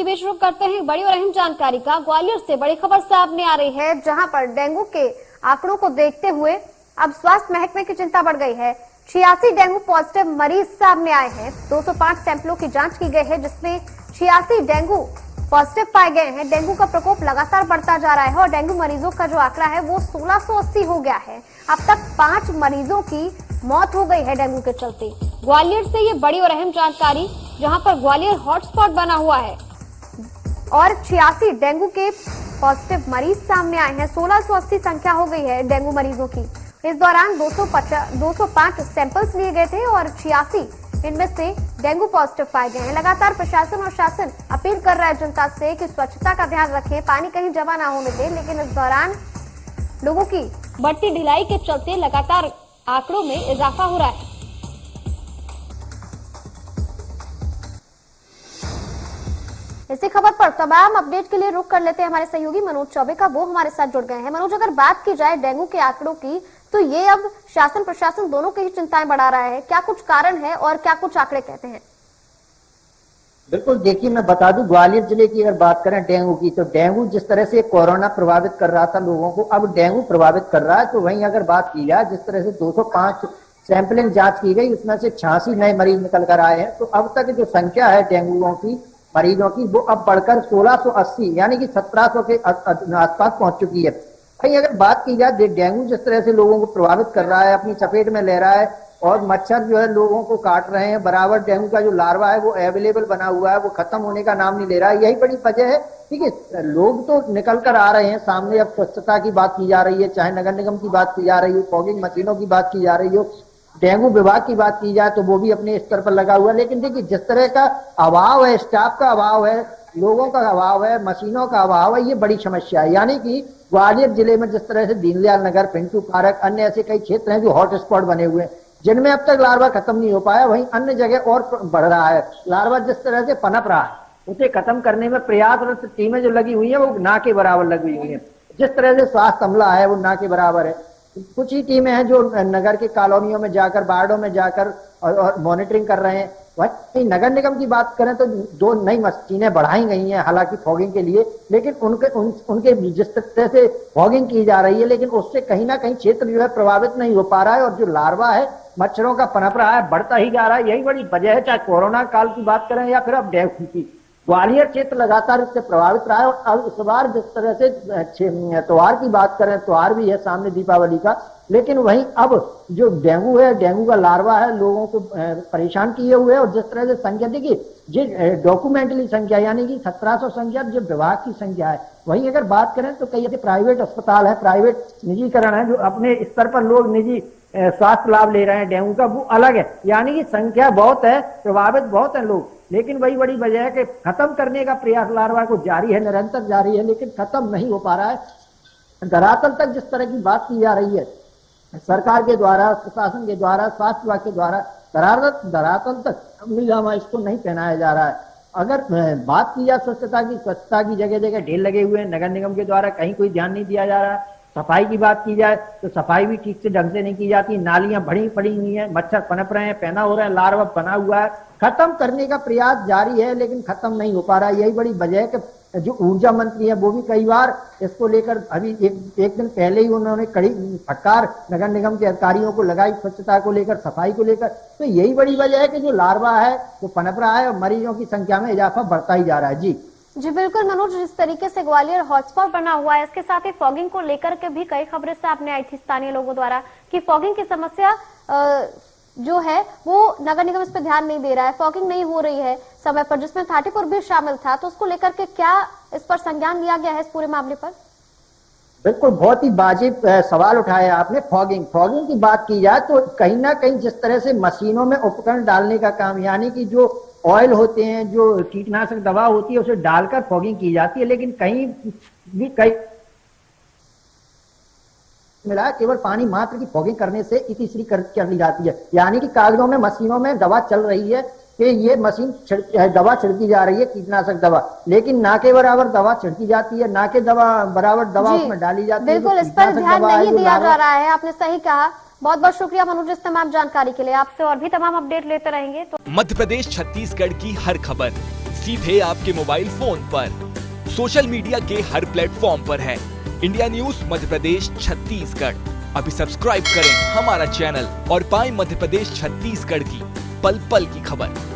इसके बीच रुक करते हैं बड़ी और अहम जानकारी का। ग्वालियर से बड़ी खबर सामने आ रही है, जहां पर डेंगू के आंकड़ों को देखते हुए अब स्वास्थ्य महकमे की चिंता बढ़ गई है। 86 डेंगू पॉजिटिव मरीज सामने आए हैं। 205 सैंपलों की जांच की गई है, जिसमें 86 डेंगू पॉजिटिव पाए गए हैं। डेंगू का प्रकोप लगातार बढ़ता जा रहा है और डेंगू मरीजों का जो आंकड़ा है वो 1680 हो गया है। अब तक 5 मरीजों की मौत हो गई है डेंगू के चलते। ग्वालियर से ये बड़ी और अहम जानकारी, जहां पर ग्वालियर हॉटस्पॉट बना हुआ है और 86 डेंगू के पॉजिटिव मरीज सामने आए हैं। 1680 संख्या हो गई है डेंगू मरीजों की। इस दौरान 205 सैंपल्स लिए गए थे और 86 इनमें से डेंगू पॉजिटिव पाए गए हैं। लगातार प्रशासन और शासन अपील कर रहा है जनता से कि स्वच्छता का ध्यान रखें, पानी कहीं जमा ना होने दें, लेकिन इस दौरान लोगों की बढ़ती ढिलाई के चलते लगातार आंकड़ों में इजाफा हो रहा है। इसी खबर पर तमाम अपडेट के लिए रुक कर लेते हैं हमारे सहयोगी मनोज चौबे का, वो हमारे साथ जुड़ गए हैं। मनोज, अगर बात की जाए डेंगू के आंकड़ों की, तो ये अब शासन प्रशासन दोनों की ही चिंताएं बढ़ा रहा है। क्या कुछ कारण है और क्या कुछ आंकड़े कहते हैं? बिल्कुल, देखिए मैं बता दूं, ग्वालियर जिले की अगर बात करें डेंगू की, तो डेंगू जिस तरह से कोरोना प्रभावित कर रहा था लोगों को, अब डेंगू प्रभावित कर रहा है। तो वहीं अगर बात की जाए, जिस तरह से 205 सैंपलिंग जांच की गई, उसमें से 86 नए मरीज निकल कर आए हैं। तो अब तक जो संख्या है डेंगुओं की मरीजों की, वो अब बढ़कर 1680 यानी कि 1700 के आसपास पहुंच चुकी है। भाई अगर बात की जाए, डेंगू जिस तरह से लोगों को प्रभावित कर रहा है, अपनी चपेट में ले रहा है और मच्छर जो है लोगों को काट रहे हैं, बराबर डेंगू का जो लार्वा है वो अवेलेबल बना हुआ है, वो खत्म होने का नाम नहीं ले रहा है। यही बड़ी वजह है। ठीक है, लोग तो निकल कर आ रहे हैं सामने। अब स्वच्छता की बात की जा रही है, चाहे नगर निगम की बात की जा रही हो, फॉगिंग मशीनों की बात की जा रही हो, डेंगू विभाग की बात की जाए तो वो भी अपने स्तर पर लगा हुआ है। लेकिन देखिए, जिस तरह का अभाव है, स्टाफ का अभाव है, लोगों का अभाव है, मशीनों का अभाव है, ये बड़ी समस्या है। यानी कि ग्वालियर जिले में जिस तरह से दीनदयाल नगर, पिंटू पार्क, अन्य ऐसे कई क्षेत्र हैं जो हॉटस्पॉट बने हुए हैं, जिनमें अब तक लार्वा खत्म नहीं हो पाया, वहीं अन्य जगह और बढ़ रहा है। लार्वा जिस तरह से पनप रहा है, उसे खत्म करने में प्रयासरत टीमें जो लगी हुई है वो ना के बराबर लगी हुई है। जिस तरह से स्वास्थ्य अमला है वो ना के बराबर है। कुछ ही टीमें हैं जो नगर के कॉलोनियों में जाकर, वार्डों में जाकर और मॉनिटरिंग कर रहे हैं। वहीं नगर निगम की बात करें तो 2 नई मशीनें बढ़ाई गई हैं हालांकि फॉगिंग के लिए, लेकिन उनके जिस तरह से फॉगिंग की जा रही है, लेकिन उससे कहीं ना कहीं क्षेत्र जो है प्रभावित नहीं हो पा रहा है और जो लार्वा है मच्छरों का पनप रहा है, बढ़ता ही जा रहा है। यही बड़ी वजह है, चाहे कोरोना काल की बात करें या फिर अब डेंगू की। ग्वालियर क्षेत्र लगातार इससे प्रभावित रहा है और अब इस बार जिस तरह से त्योहार की बात करें, त्योहार भी है सामने दीपावली का, लेकिन वहीं अब जो डेंगू है, डेंगू का लार्वा है, लोगों को परेशान किए हुए है। और जिस तरह से संख्या देखिए, जो डॉक्यूमेंटली संख्या यानी कि 1700 संख्या जो विभाग की संख्या है, वहीं अगर बात करें तो कई ऐसे प्राइवेट अस्पताल है, प्राइवेट निजीकरण है, जो अपने स्तर पर लोग निजी स्वास्थ्य लाभ ले रहे हैं डेंगू का, वो अलग है। यानी कि संख्या बहुत है, प्रभावित बहुत है लोग, लेकिन वही बड़ी वजह है कि खत्म करने का प्रयास लार्वा को जारी है, निरंतर जारी है, लेकिन खत्म नहीं हो पा रहा है। धरातल तक जिस तरह की बात की जा रही है सरकार के द्वारा, प्रशासन के द्वारा, स्वास्थ्य विभाग के द्वारा, धरातल तक अमलीजामा इसको नहीं पहनाया जा रहा है। अगर बात की जाए स्वच्छता की जगह जगह ढेर लगे हुए हैं, नगर निगम के द्वारा कहीं कोई ध्यान नहीं दिया जा रहा है। सफाई की बात की जाए तो सफाई भी ठीक से ढंग से नहीं की जाती, नालियां भरी पड़ी हुई हैं, मच्छर पनप रहे हैं, पैदा हो रहे हैं, लार्वा बना हुआ है। खत्म करने का प्रयास जारी है लेकिन खत्म नहीं हो पा रहा है। यही बड़ी वजह है कि जो ऊर्जा मंत्री है वो भी कई बार इसको लेकर, अभी एक दिन पहले ही उन्होंने कड़ी फटकार नगर निगम के अधिकारियों को लगाई स्वच्छता को लेकर, सफाई को लेकर। तो यही बड़ी वजह है कि जो लार्वा है वो पनप रहा है और मरीजों की संख्या में इजाफा बढ़ता ही जा रहा है। जी बिल्कुल मनोज, जिस तरीके से ग्वालियर हॉटस्पॉट बना हुआ है, इसके साथ ही फॉगिंग को लेकर के भी कई खबरें सामने आई थी स्थानीय लोगों द्वारा कि फॉगिंग की समस्या जो है वो नगर निगम इस पर ध्यान नहीं दे रहा है, फॉगिंग नहीं हो रही है समय पर, जिसमें थाटीपुर भी शामिल था। तो उसको लेकर के क्या इस पर संज्ञान लिया गया है इस पूरे मामले पर? बिल्कुल, बहुत ही वाजिब सवाल उठाया आपने। फॉगिंग की बात की जाए तो कहीं ना कहीं जिस तरह से मशीनों में उपकरण डालने का काम, यानी कि जो ऑयल होते हैं, जो कीटनाशक दवा होती है, उसे डालकर फॉगिंग की जाती है, लेकिन कहीं मिला केवल पानी मात्र की फॉगिंग करने से तीसरी कर ली जाती है। यानी कि कागजों में, मशीनों में दवा चल रही है कि ये मशीन दवा छिड़की जा रही है, कीटनाशक दवा, लेकिन ना के बराबर दवा छिड़की जाती है, ना के बराबर दवा उसमें डाली जाती है। बिल्कुल, इस पर ध्यान नहीं दिया जा रहा है, आपने सही कहा। बहुत बहुत शुक्रिया मनोज इस तमाम जानकारी के लिए। आपसे और भी तमाम अपडेट लेते रहेंगे। तो मध्य प्रदेश छत्तीसगढ़ की हर खबर सीधे आपके मोबाइल फोन पर। सोशल मीडिया के हर प्लेटफॉर्म पर है इंडिया न्यूज मध्य प्रदेश छत्तीसगढ़। अभी सब्सक्राइब करें हमारा चैनल और पाएं मध्य प्रदेश छत्तीसगढ़ की पल पल की खबर।